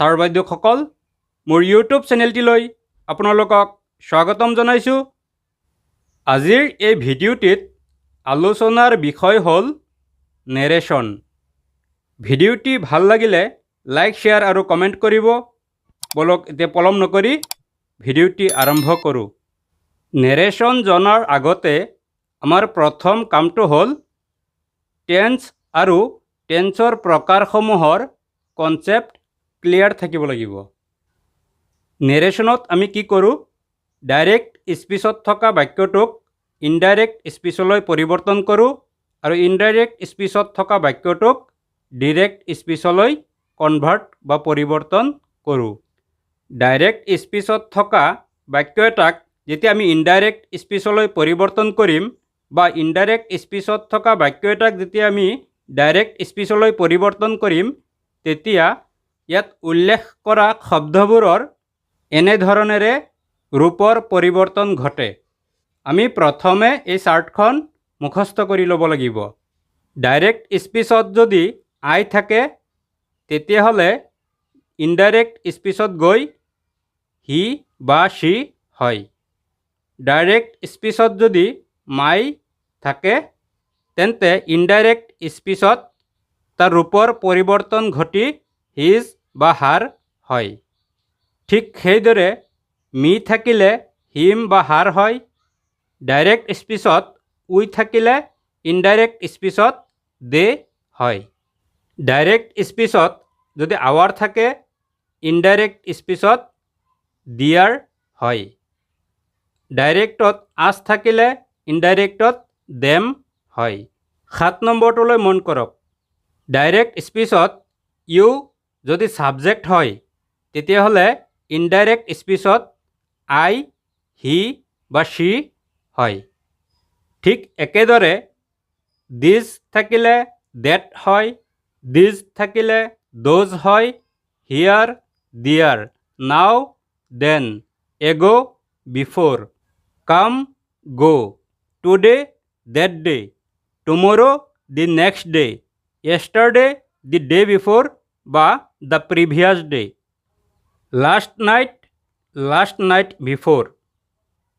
Sir বাইদেউসকল, মোৰ YouTube চেনেলটিলৈ আপোনালোকক স্বাগতম জনাইছোঁ। আজিৰ এই ভিডিঅ'টিত আলোচনাৰ বিষয় হ'ল নেৰেশ্যন। ভিডিঅ'টি ভাল লাগিলে লাইক, শ্বেয়াৰ আৰু কমেণ্ট কৰিব। বলক এতিয়া পলম নকৰি ভিডিঅ'টি আৰম্ভ কৰোঁ। নেৰেশ্যন জনাৰ আগতে আমাৰ প্ৰথম কামটো হ'ল টেন্স আৰু টেন্সৰ প্ৰকাৰসমূহৰ কনচেপ্ট ক্লিয়াৰ থাকিব লাগিব। নেৰেশ্যনত আমি কি কৰোঁ? ডাইৰেক্ট স্পীচত থকা বাক্যটোক ইনডাইৰেক্ট স্পীচলৈ পৰিৱৰ্তন কৰোঁ আৰু ইনডাইৰেক্ট স্পীচত থকা বাক্যটোক ডিৰেক্ট স্পীচলৈ কনভাৰ্ট বা পৰিৱৰ্তন কৰোঁ। ডাইৰেক্ট স্পীচত থকা বাক্য এটাক যেতিয়া আমি ইনডাইৰেক্ট স্পীচলৈ পৰিৱৰ্তন কৰিম বা ইনডাইৰেক্ট স্পীচত থকা বাক্য এটাক যেতিয়া আমি ডাইৰেক্ট স্পীচলৈ পৰিৱৰ্তন কৰিম, তেতিয়া ইয়াত উল্লেখ কৰা শব্দবোৰৰ এনেধৰণেৰে ৰূপৰ পৰিৱৰ্তন ঘটে। আমি প্ৰথমে এই চাৰ্টখন মুখস্থ কৰি ল'ব লাগিব। ডাইৰেক্ট স্পীচত যদি আই থাকে, তেতিয়াহ'লে ইনডাইৰেক্ট স্পীচত গৈ হি বা শি হয়। ডাইৰেক্ট স্পীচত যদি মাই থাকে, তেন্তে ইনডাইৰেক্ট স্পীচত তাৰ ৰূপৰ পৰিৱৰ্তন ঘটি হিজ বা হাৰ হয়। ঠিক সেইদৰে মি থাকিলে হিম বা হাৰ হয়। ডাইৰেক্ট স্পীচত উই থাকিলে ইনডাইৰেক্ট স্পীচত দে হয়। ডাইৰেক্ট স্পীচত যদি আৱাৰ থাকে, ইনডাইৰেক্ট স্পীচত দিয়াৰ হয়। ডাইৰেক্টত আছ থাকিলে ইনডাইৰেক্টত দেম হয়। 7 নম্বৰটোলৈ মন কৰক। ডাইৰেক্ট স্পীচত ইউ যদি ছাবজেক্ট হয়, তেতিয়াহ'লে ইনডাইৰেক্ট স্পীচত আই, হি বা শি হয়। ঠিক একেদৰে দিজ থাকিলে ডেট হয়, দিজ থাকিলে দ'জ হয়, হিয়াৰ, দিয়াৰ, নাও, then, ago, before, come, go, today, that day, tomorrow, the next day, yesterday, the day before বা the previous day, last night before,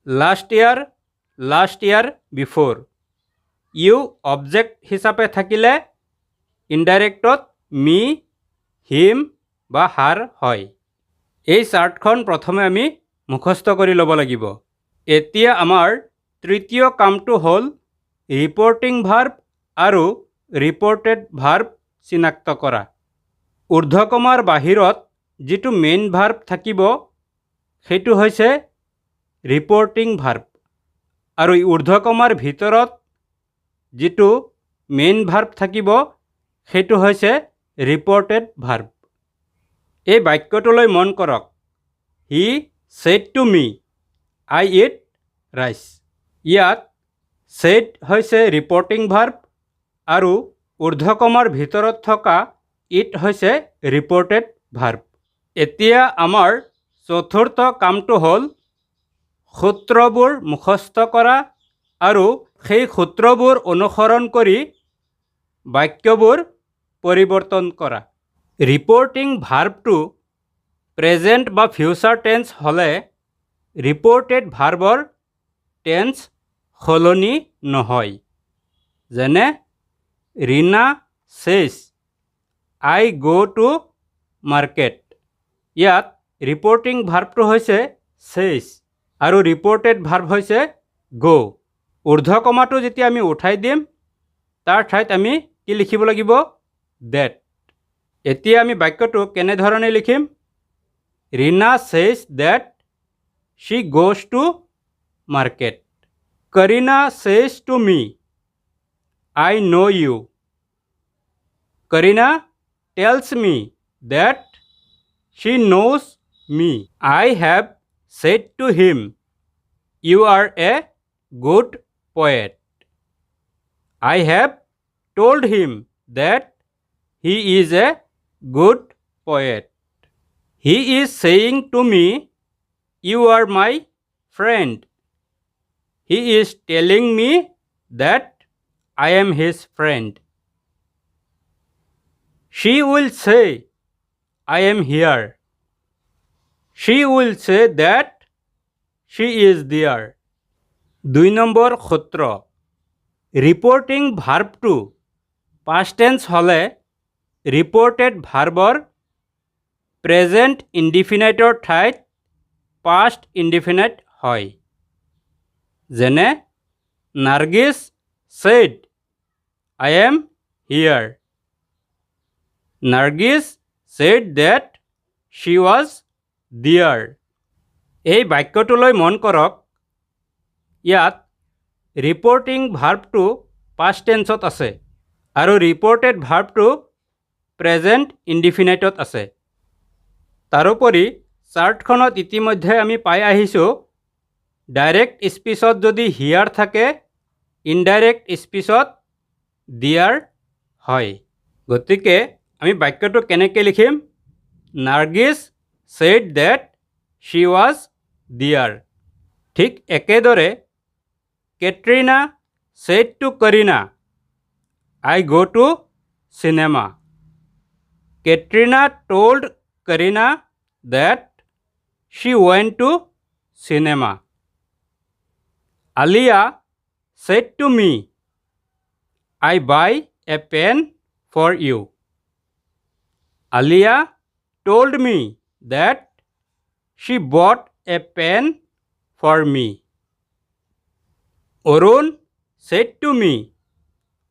last year before. You object হিচাপে থাকিলে ইনডাইৰেক্টত মি, হিম বা হাৰ হয়। এই চাৰ্টখন প্ৰথমে আমি মুখস্থ কৰি ল'ব লাগিব। এতিয়া আমাৰ তৃতীয় কামটো হ'ল ৰিপৰ্টিং ভাৰ্ব আৰু ৰিপৰ্টেড ভাৰ্ব চিনাক্ত কৰা। ঊৰ্ধ্বকমাৰ বাহিৰত যিটো মেইন ভাৰ্ব থাকিব, সেইটো হৈছে ৰিপৰ্টিং ভাৰ্ব, আৰু ঊৰ্ধ্বকমাৰ ভিতৰত যিটো মেইন ভাৰ্ব থাকিব, সেইটো হৈছে ৰিপৰ্টেড ভাৰ্ব। এই বাক্যটোলৈ মন কৰক। হি said two me, I eat rice. ইয়াত ছেইড হৈছে ৰিপৰ্টিং ভাৰ্ব আৰু ঊৰ্ধ্বকমাৰ ভিতৰত থকা ইট হৈছে ৰিপৰ্টেড ভাৰ্ব। এতিয়া আমাৰ চতুৰ্থ কামটো হ'ল সূত্ৰবোৰ মুখস্থ কৰা আৰু সেই সূত্ৰবোৰ অনুসৰণ কৰি বাক্যবোৰ পৰিৱৰ্তন কৰা। ৰিপৰ্টিং ভাৰ্বটো প্ৰেজেণ্ট বা ফিউচাৰ টেন্স হ'লে ৰিপৰ্টেড ভাৰ্বৰ টেন্স সলনি নহয়। যেনে Reena says I go to market. ইয়াত ৰিপৰ্টিং ভাৰ্বটো হৈছে ছেইজ আৰু ৰিপৰ্টেড ভাৰ্ব হৈছে গো। ঊৰ্ধ্বকমাটো যেতিয়া আমি উঠাই দিম, তাৰ ঠাইত আমি কি লিখিব লাগিব? ডেট। এতিয়া আমি বাক্যটো কেনেধৰণে লিখিম? Reena says that she goes to market. Kareena says to me, I know you. Karina tells me that she knows me. I have said to him, you are a good poet. I have told him that he is a good poet. He is saying to me, you are my friend. He is telling me that I am his friend. She will say, I am here. She will say that she is there. 2 number সূত্ৰ reporting ভাৰ্বটো past tense হলে reported ভাৰ্বৰ present ইনডিফিনাইটৰ ঠাইত past indefinite হয়। যেনে নাৰ্গিছ said I am here. Nargis said that she was there. এই বাক্যটোলৈ মন কৰক ইয়াত ৰিপৰ্টিং ভাৰ্বটো past tenseত আছে আৰু ৰিপৰ্টেড ভাৰ্বটো প্ৰেজেণ্ট ইনডিফিনাইটত আছে। তাৰোপৰি চাৰ্টখনত ইতিমধ্যে আমি পাই আহিছোঁ ডাইৰেক্ট স্পীচত যদি হিয়াৰ থাকে ইনডাইৰেক্ট স্পীচত দিয়াৰ হয়। গতিকে আমি বাক্যটো কেনেকৈ লিখিম নাৰ্গিছ said that she was there। ঠিক একেদৰে Katrina said to Kareena I go to cinema. Katrina told Karina that she went to cinema. Alia said to me I buy a pen for you. Alia told me that she bought a pen for me. Arun said to me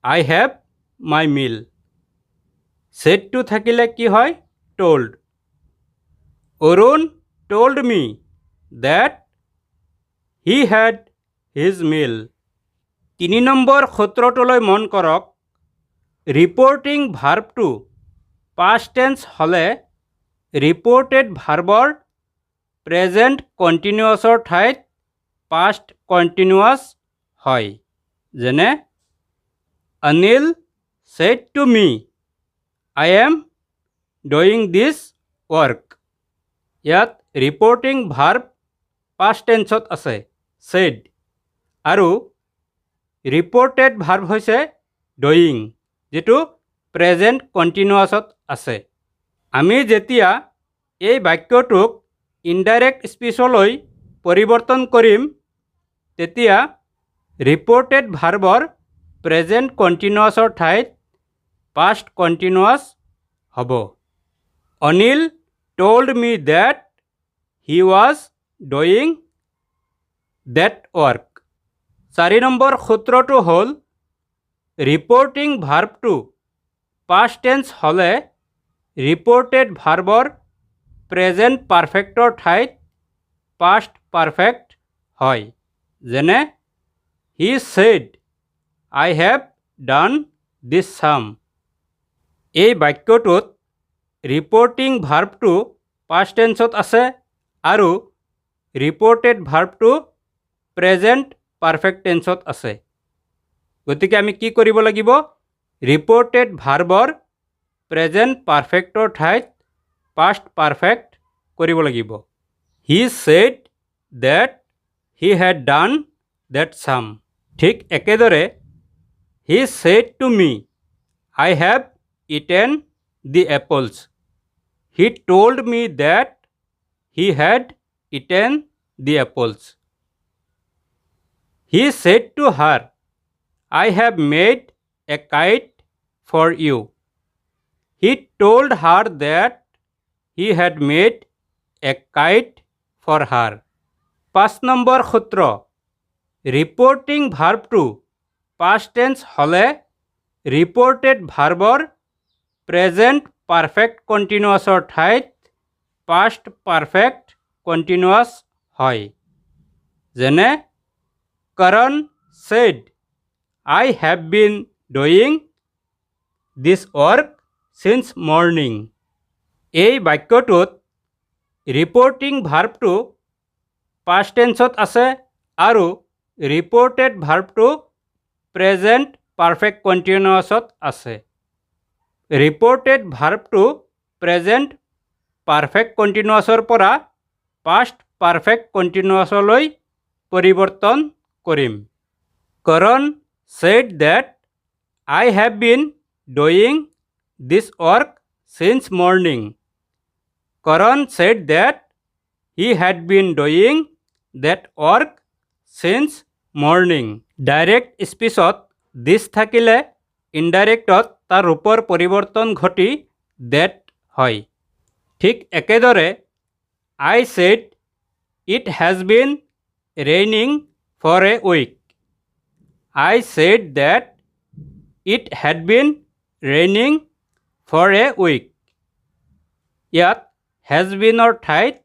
I have my meal. said to থাকিলে কি হয় told. Arun told me that he had his meal. 3 number সূত্ৰটোলৈ মন কৰক reporting ভাৰ্বটো past tense হলে reported ভাৰ্বৰ present কণ্টিনিউৱাছৰ ঠাইত past continuous হয়। যেনে Anil said to me I am doing this work. ইয়াত ৰিপৰ্টিং ভাৰ্ব past tenseত আছে said আৰু ৰিপৰ্টেড ভাৰ্ব হৈছে doing যেটো প্ৰেজেণ্ট কণ্টিনিউৱাছত আছে। আমি যেতিয়া এই বাক্যটোক ইনডাইৰেক্ট স্পীচলৈ পৰিৱৰ্তন কৰিম তেতিয়া ৰিপৰ্টেড ভাৰ্বৰ প্ৰেজেণ্ট কণ্টিনিউৱাছৰ ঠাইত past কণ্টিনিউৱাছ হ'ব। Anil told me that he was doing that work. 4 number সূত্ৰটো হ'ল ৰিপৰ্টিং ভাৰ্বটো past tense হলে ৰিপৰ্টেড ভাৰ্বৰ প্ৰেজেণ্ট পাৰফেক্টৰ ঠাইত past পাৰফেক্ট হয়। যেনে he said I have done this sum. এই বাক্যটোত ৰিপৰ্টিং ভাৰ্বটো past tenseত আছে আৰু ৰিপৰ্টেড ভাৰ্বটো প্ৰেজেণ্ট পাৰফেক্ট টেন্সত আছে। গতিকে আমি কি কৰিব লাগিব ৰিপৰ্টেড ভাৰ্বৰ প্ৰেজেণ্ট পাৰফেক্টৰ ঠাইত past পাৰফেক্ট কৰিব লাগিব। He said that he had done that sum. ঠিক একেদৰে he said to me I have eaten the apples. He told me that he had eaten the apples. He said to her I have made a kite for you. He told her that he had made a kite for her. 5 number সূত্ৰ reporting ভাৰ্বটো past tense হলে reported ভাৰ্বৰ present perfect কণ্টিনিউৱাছৰ ঠাইত past perfect continuous হয়। যেনে Karan said I have been doing this work since morning. এই বাক্যটোত reporting ভাৰ্বটো past tenseত আছে আৰু ৰিপৰ্টেড ভাৰ্বটো প্ৰেজেণ্ট পাৰফেক্ট কণ্টিনিউৱাছত আছে। ৰিপৰ্টেড ভাৰ্বটো প্ৰেজেণ্ট পাৰফেক্ট কণ্টিনিউৱাছৰ পৰা past পাৰফেক্ট কণ্টিনিউৱাছলৈ পৰিৱৰ্তন কৰিম। Karan said that I have been doing this work since morning. Karan said that he had been doing that work since morning. Direct speechত this থাকিলে ইনডাইৰেক্টত তাৰ ৰূপৰ পৰিৱৰ্তন ঘটি that হয়। ঠিক একেদৰে I said it has been raining for a week. I said that it had been raining for a week. ইয়াত has been or ঠাইত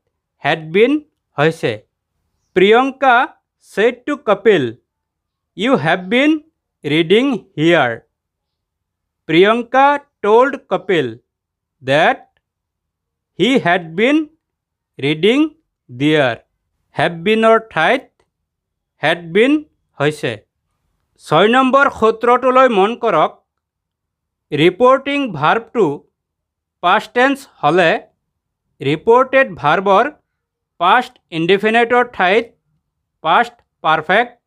had been হৈছে। Priyanka said to Kapil, you have been reading here. Priyanka told Kapil that he had been reading there. Have been or ঠাইত had been হৈছে। 6 number সূত্ৰটোলৈ মন কৰক। Reporting ভাৰ্বটো past tense হ'লে reported ভাৰ্বৰ past indefiniteৰ ঠাইত past perfect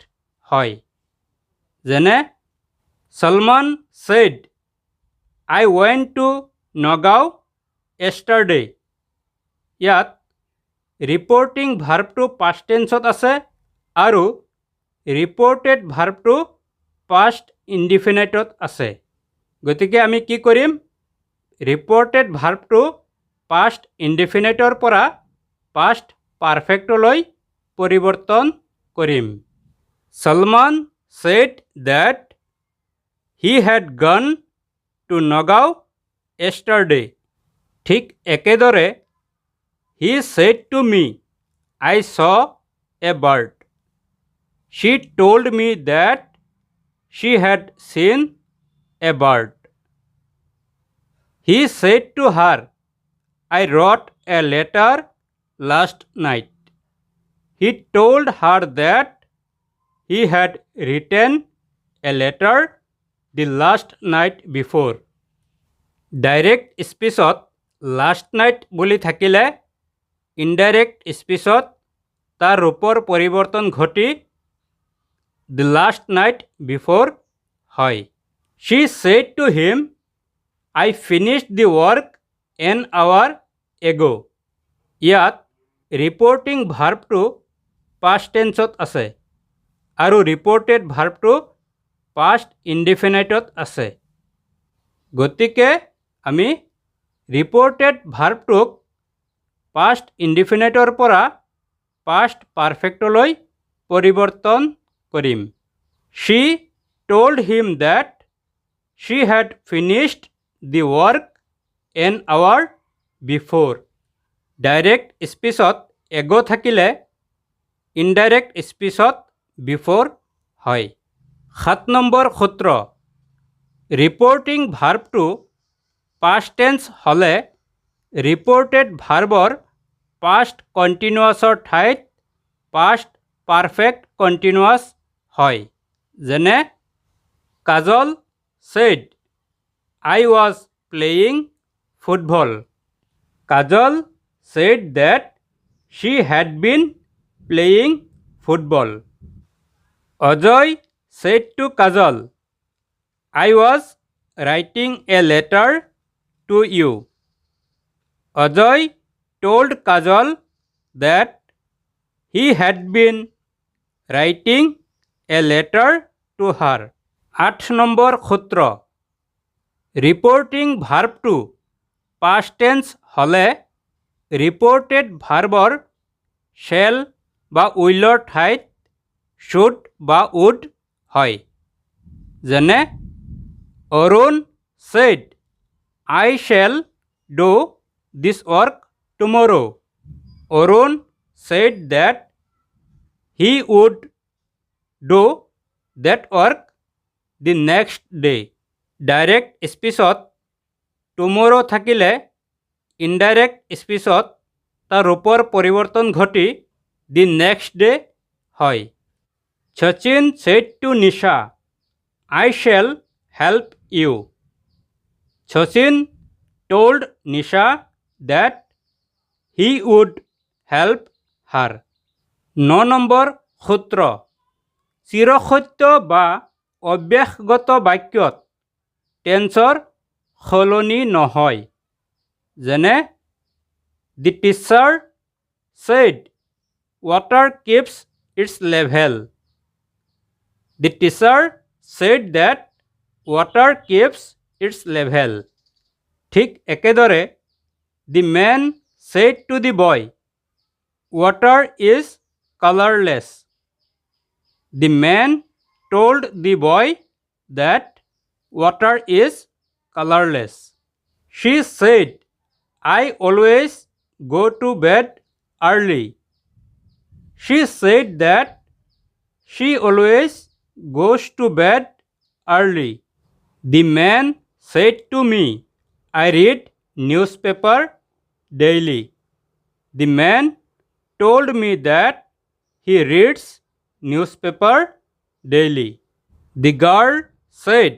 হয়। যেনে Salman said, I went to Nagaon yesterday. ইয়াত ৰিপৰ্টিং ভাৰ্বটো past tenseত আছে আৰু ৰিপৰ্টেড ভাৰ্বটো past indefiniteত আছে। গতিকে আমি কি কৰিম? ৰিপৰ্টেড ভাৰ্বটো past indefiniteৰ পৰা past perfectলৈ পৰিৱৰ্তন কৰিম। Salman said that he had gone to Nagaon yesterday. ঠিক একেদৰে he said to me, I saw a bird. She told me that she had seen a bird. He said to her, I wrote a letter last night. He told her that he had written a letter the last night before. Direct speechত last night বুলি থাকিলে indirect speechত তাৰ ৰূপৰ পৰিৱৰ্তন ঘটি the last night before হয়। She said to him, I finished the work an hour ago. ইয়াত reporting ভাৰ্বটো past tenseত আছে আৰু ৰিপৰ্টেড ভাৰ্বটো past indefiniteত আছে। গতিকে আমি ৰিপৰ্টেড ভাৰ্বটোক past indefiniteৰ পৰা past perfectলৈ পৰিৱৰ্তন কৰিম। She told him that she had finished the work an hour before. Direct speechত ago থাকিলে indirect speechত before হয়। 7 নম্বৰ সূত্ৰ। ৰিপৰ্টিং ভাৰ্বটো past tense হ'লে ৰিপৰ্টেড ভাৰ্বৰ past continuousৰ ঠাইত past perfect continuous হয়। যেনে Kajal said, I was playing football. Kajal said that she had been playing football. Ajay said to Kajal, I was writing a letter to you. Ajay told Kajal that he had been writing a letter to her. 8 number সূত্ৰ। Reporting ভাৰ্বটো past tense হ'লে reported ভাৰ্বৰ shall বা willৰ ঠাইত should বা would হয়। যেনে Arun said, I shall do this work tomorrow. Arun said that he would do that work the next day. Direct speechত tomorrow থাকিলে indirect speechত তাৰ ৰূপৰ পৰিৱৰ্তন ঘটি the next day হয়। Sachin said to Nisha, I shall help you. Sachin told Nisha that he would help her. 9 number সূত্ৰ। চিৰসত্য বা অভ্যাসগত বাক্যত টেন্সৰ সলনি নহয়। যেনে The teacher said water keeps its level. The teacher said that water keeps its level. ঠিক একেদৰে the man said to the boy, water is colorless. The man told the boy that water is colorless. She said, I always go to bed early. She said that she always goes to bed early. The man said to me, I read newspaper daily. The man told me that he reads newspaper daily. The girl said,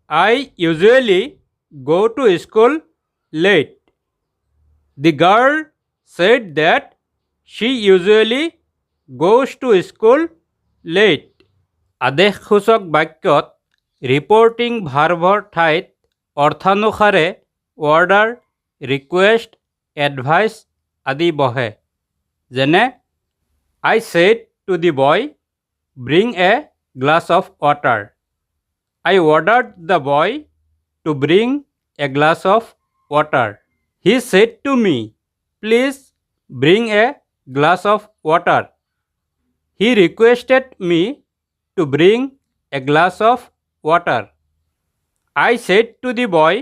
I usually go to school late. The girl said that she usually goes to school late. আদেশসূচক বাক্যত reporting ভাৰ্বৰ ঠাইত অർത്থানুসাৰে order, request, advice আদি বহে। যেনে I said to the boy, bring a glass of water. I ordered the boy to bring a glass of water. He said to me, please bring a glass of water. He requested me to bring a glass of water. I said to the boy,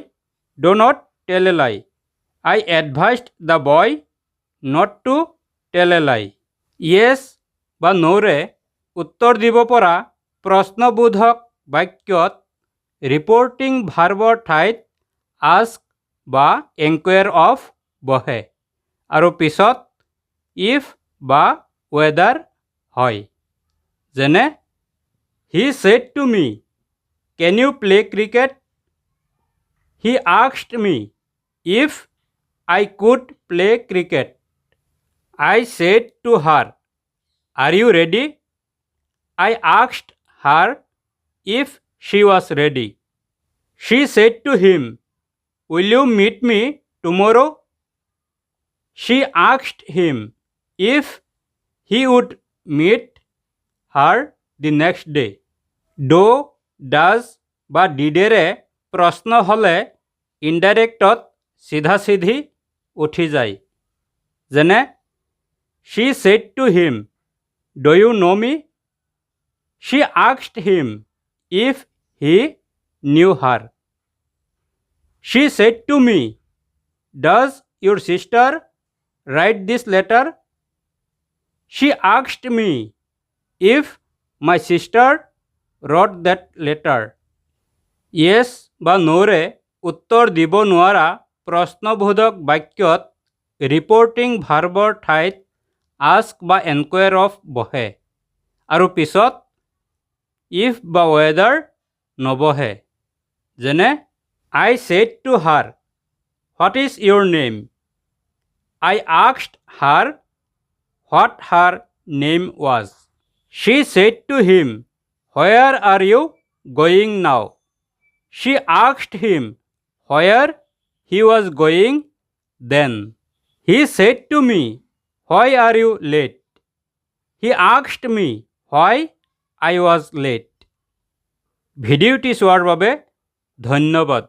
do not tell a lie. I advised the boy not to tell a lie. Yes বা নোৰে উত্তৰ দিব পৰা প্ৰশ্নবোধক বাক্যত reporting ভাৰ্বৰ ঠাইত ask বা এনকুৱেৰ of বহে আৰু পিছত ইফ বা ৱেডাৰ হয়। যেনে He said to me, can you play cricket? He asked me if I could play cricket. I said to her, are you ready? I asked her if she was ready. She said to him, will you meet me tomorrow? She asked him if he would meet her the next day. Do, does বা ডিডেৰে প্ৰশ্ন হ'লে ইনডাইৰেক্টত চিধা চিধি উঠি যায়। যেনে She said to him, do you know me? She asked him if he knew her. She said to me, does your sister write this letter? She asked me if my sister wrote that letter. Yes বা নোৰে উত্তৰ দিব নোৱাৰা প্ৰশ্নবোধক বাক্যত reporting ভাৰ্বৰ ঠাইত ask বা এনকুৱেৰ of বহে আৰু পিছত ইফ বা ৱেডাৰ নবহে। যেনে I said to her, what is your name? I asked her what her name was. She said to him, where are you going now? She asked him where he was going then. He said to me, why are you late? He asked me why I was late. ভিডিওটি চোৱাৰ বাবে ধন্যবাদ।